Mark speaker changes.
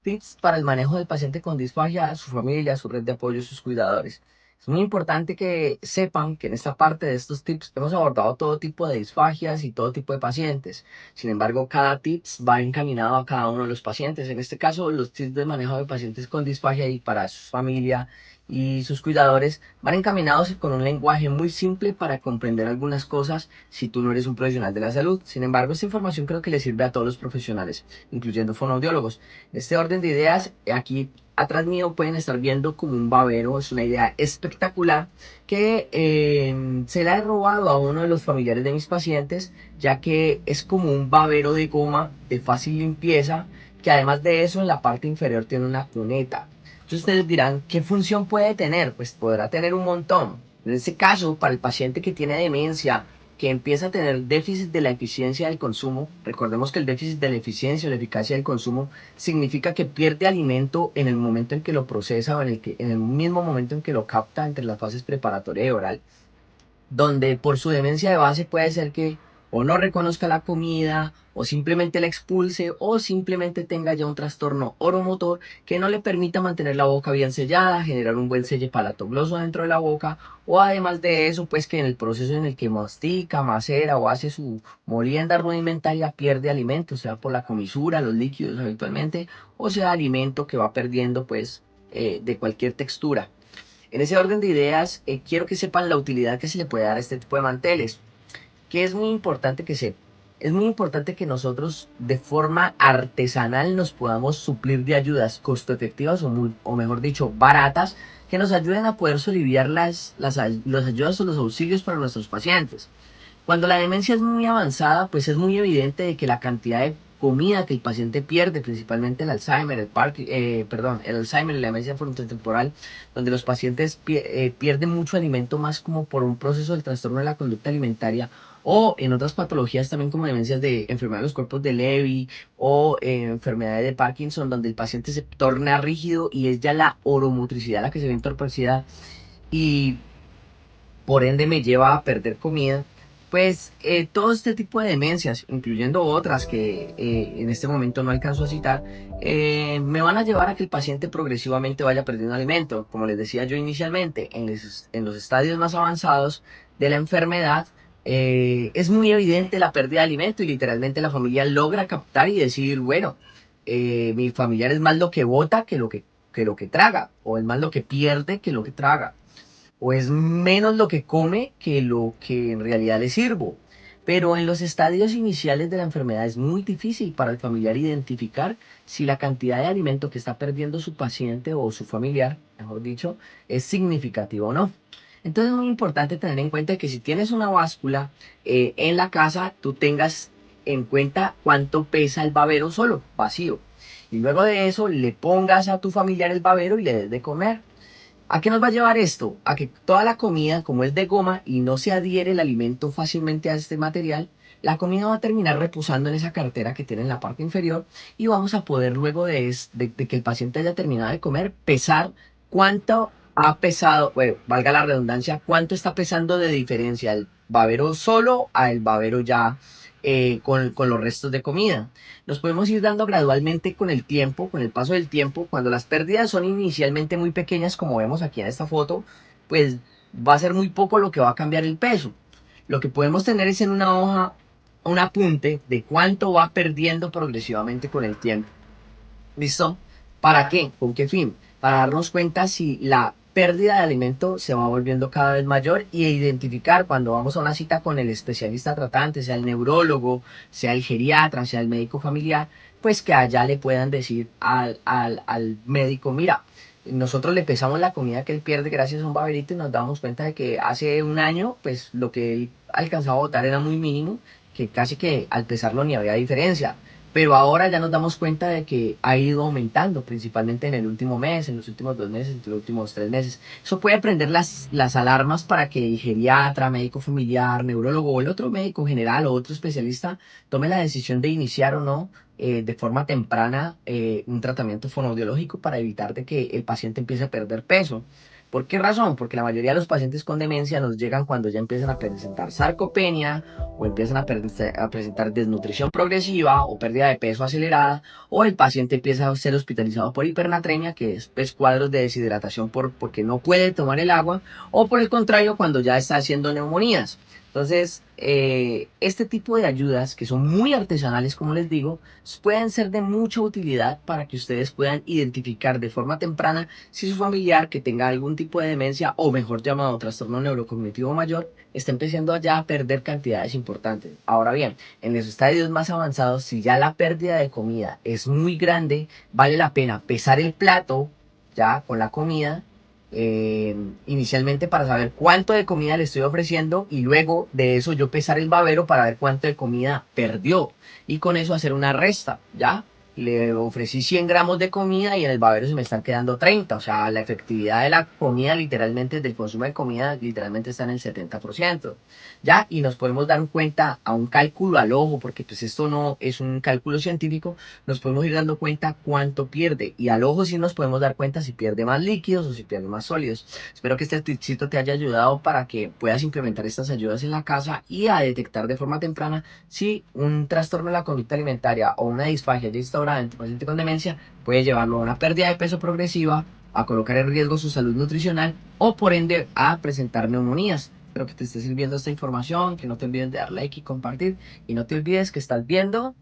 Speaker 1: tips para el manejo del paciente con disfagia, su familia, su red de apoyo, sus cuidadores. Es muy importante que sepan que en esta parte de estos tips hemos abordado todo tipo de disfagias y todo tipo de pacientes. Sin embargo, cada tips va encaminado a cada uno de los pacientes. En este caso, los tips de manejo de pacientes con disfagia y para su familia y sus cuidadores van encaminados con un lenguaje muy simple para comprender algunas cosas si tú no eres un profesional de la salud. Sin embargo, esta información creo que le sirve a todos los profesionales, incluyendo fonoaudiólogos. Este orden de ideas, aquí atrás mío pueden estar viendo como un babero, es una idea espectacular que se la he robado a uno de los familiares de mis pacientes, ya que es como un babero de goma de fácil limpieza, que además de eso en la parte inferior tiene una cuneta. Entonces ustedes dirán, ¿qué función puede tener? Pues podrá tener un montón. En este caso, para el paciente que tiene demencia, que empieza a tener déficit de la eficiencia del consumo, recordemos que el déficit de la eficiencia o la eficacia del consumo significa que pierde alimento en el momento en que lo procesa o en el mismo momento en que lo capta entre las fases preparatoria y oral, donde por su demencia de base puede ser que o no reconozca la comida, o simplemente la expulse, o simplemente tenga ya un trastorno oromotor que no le permita mantener la boca bien sellada, generar un buen selle palatogloso dentro de la boca, o además de eso, pues que en el proceso en el que mastica, macera o hace su molienda rudimentaria pierde alimento, sea por la comisura, los líquidos habitualmente, o sea alimento que va perdiendo pues de cualquier textura. En ese orden de ideas, quiero que sepan la utilidad que se le puede dar a este tipo de manteles, que es muy importante que sepan. Es muy importante que nosotros de forma artesanal nos podamos suplir de ayudas costo efectivas o mejor dicho, baratas, que nos ayuden a poder aliviar las ayudas o los auxilios para nuestros pacientes. Cuando la demencia es muy avanzada, pues es muy evidente de que la cantidad de comida que el paciente pierde, principalmente el Alzheimer, el Alzheimer y la demencia frontotemporal, donde los pacientes pierden mucho alimento más como por un proceso del trastorno de la conducta alimentaria o en otras patologías también como demencias de enfermedad de los cuerpos de Levy o enfermedades de Parkinson, donde el paciente se torna rígido y es ya la oromotricidad la que se ve entorpecida y por ende me lleva a perder comida, pues todo este tipo de demencias, incluyendo otras que en este momento no alcanzo a citar, me van a llevar a que el paciente progresivamente vaya perdiendo alimento. Como les decía yo inicialmente, en los estadios más avanzados de la enfermedad, es muy evidente la pérdida de alimento y literalmente la familia logra captar y decir, bueno, mi familiar es más lo que bota que lo que traga, o es más lo que pierde que lo que traga, o es menos lo que come que lo que en realidad le sirvo. Pero en los estadios iniciales de la enfermedad es muy difícil para el familiar identificar si la cantidad de alimento que está perdiendo su paciente o su familiar, mejor dicho, es significativa o no. Entonces es muy importante tener en cuenta que si tienes una báscula en la casa, tú tengas en cuenta cuánto pesa el babero solo, vacío. Y luego de eso le pongas a tu familiar el babero y le des de comer. ¿A qué nos va a llevar esto? A que toda la comida, como es de goma y no se adhiere el alimento fácilmente a este material, la comida va a terminar reposando en esa cartera que tiene en la parte inferior y vamos a poder luego de que el paciente haya terminado de comer, pesar cuánto ha pesado, bueno, valga la redundancia, cuánto está pesando de diferencia el babero solo a el babero ya con los restos de comida. Nos podemos ir dando gradualmente con el tiempo, con el paso del tiempo, cuando las pérdidas son inicialmente muy pequeñas, como vemos aquí en esta foto, pues va a ser muy poco lo que va a cambiar el peso. Lo que podemos tener es en una hoja un apunte de cuánto va perdiendo progresivamente con el tiempo. ¿Listo? ¿Para qué? ¿Con qué fin? Para darnos cuenta si la pérdida de alimento se va volviendo cada vez mayor y identificar cuando vamos a una cita con el especialista tratante, sea el neurólogo, sea el geriatra, sea el médico familiar, pues que allá le puedan decir al médico, mira, nosotros le pesamos la comida que él pierde gracias a un baberito y nos damos cuenta de que hace un año, pues lo que él alcanzaba a botar era muy mínimo, que casi que al pesarlo ni había diferencia. Pero ahora ya nos damos cuenta de que ha ido aumentando, principalmente en el último mes, en los últimos 2 meses, en los últimos 3 meses. Eso puede prender las alarmas para que el geriatra, médico familiar, neurólogo o el otro médico general o otro especialista tome la decisión de iniciar o no de forma temprana un tratamiento fonoaudiológico para evitar de que el paciente empiece a perder peso. ¿Por qué razón? Porque la mayoría de los pacientes con demencia nos llegan cuando ya empiezan a presentar sarcopenia o empiezan a presentar desnutrición progresiva o pérdida de peso acelerada, o el paciente empieza a ser hospitalizado por hipernatremia, que es pues, cuadros de deshidratación porque no puede tomar el agua, o por el contrario, cuando ya está haciendo neumonías. Entonces, este tipo de ayudas, que son muy artesanales, como les digo, pueden ser de mucha utilidad para que ustedes puedan identificar de forma temprana si su familiar que tenga algún tipo de demencia o mejor llamado trastorno neurocognitivo mayor está empezando ya a perder cantidades importantes. Ahora bien, en los estadios más avanzados, si ya la pérdida de comida es muy grande, vale la pena pesar el plato ya con la comida inicialmente para saber cuánto de comida le estoy ofreciendo y luego de eso yo pesar el babero para ver cuánto de comida perdió y con eso hacer una resta, ¿ya? Le ofrecí 100 gramos de comida y en el babero se me están quedando 30, o sea, la efectividad de la comida literalmente, del consumo de comida literalmente está en el 70%, ¿ya? Y nos podemos dar cuenta a un cálculo al ojo, porque pues esto no es un cálculo científico, nos podemos ir dando cuenta cuánto pierde y al ojo sí nos podemos dar cuenta si pierde más líquidos o si pierde más sólidos. Espero que este tipcito te haya ayudado para que puedas implementar estas ayudas en la casa y a detectar de forma temprana si un trastorno de la conducta alimentaria o una disfagia ya instaurada en tu paciente con demencia puede llevarlo a una pérdida de peso progresiva, a colocar en riesgo su salud nutricional o por ende a presentar neumonías. Espero que te esté sirviendo esta información, que no te olvides de dar like y compartir y no te olvides que estás viendo